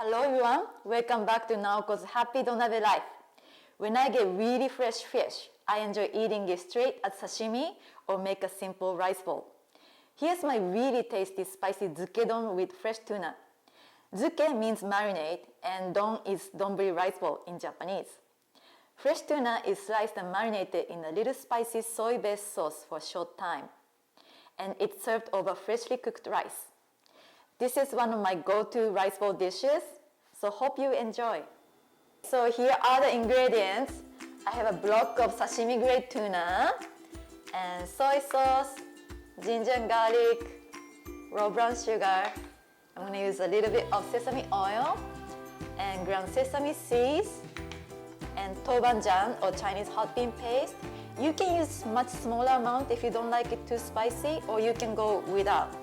Hello everyone, welcome back to Naoko's Happy Donabe Life. When I get really fresh fish, I enjoy eating it straight as sashimi or make a simple rice bowl. Here's my really tasty spicy Zuke-Don with fresh tuna. Zuke means marinade and don is donburi rice bowl in Japanese. Fresh tuna is sliced and marinated in a little spicy soy-based sauce for a short time. And it's served over freshly cooked rice. This is one of my go-to rice bowl dishes, so hope you enjoy. So here are the ingredients. I have a block of sashimi-grade tuna, and soy sauce, ginger and garlic, raw brown sugar. I'm going to use a little bit of sesame oil, and ground sesame seeds, and tobanjan or Chinese hot bean paste. You can use much smaller amount if you don't like it too spicy, or you can go without.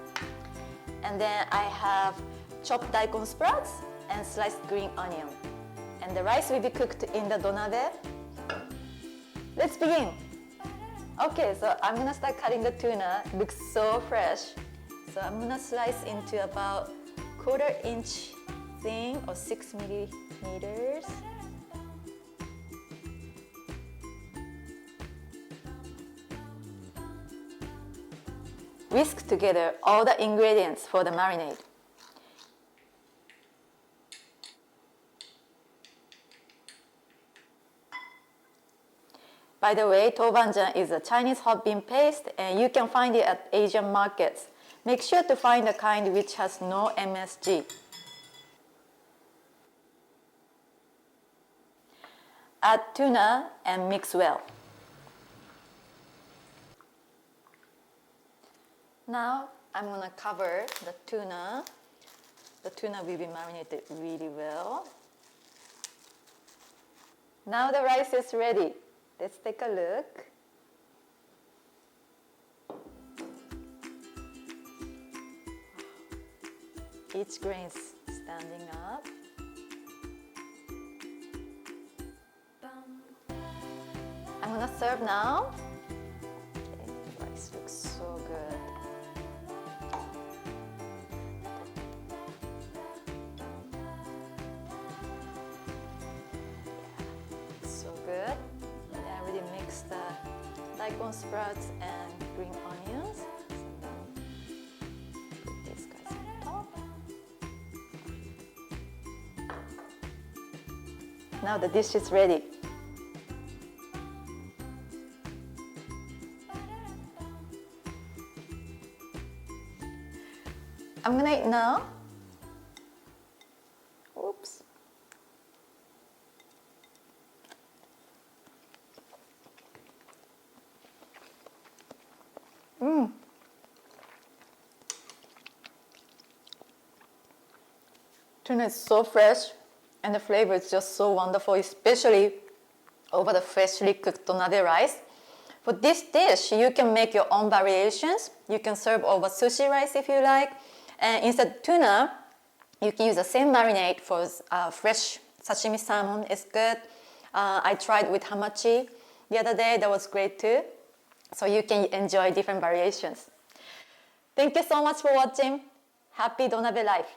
And then I have chopped daikon sprouts and sliced green onion. And the rice will be cooked in the donabe. Let's begin. Okay, so I'm gonna start cutting the tuna. It looks so fresh. So I'm gonna slice into about 1/4 inch thin or 6 millimeters. Whisk together all the ingredients for the marinade. By the way, tobanjan is a Chinese hot bean paste and you can find it at Asian markets. Make sure to find the kind which has no MSG. Add tuna and mix well. Now I'm going to cover the tuna. The tuna will be marinated really well. Now the rice is ready. Let's take a look. Each grain is standing up. I'm going to serve now. Okay, the rice looks so good. Good. And I already mixed the daikon sprouts and green onions. So put these guys on top. Now the dish is ready. I'm gonna eat now. Oops. Tuna is so fresh and the flavor is just so wonderful, especially over the freshly cooked donabe rice. For this dish, you can make your own variations. You can serve over sushi rice if you like. And instead of tuna, you can use the same marinade for fresh sashimi salmon. It's good. I tried with hamachi the other day. That was great too. So you can enjoy different variations. Thank you so much for watching. Happy Donabe Life.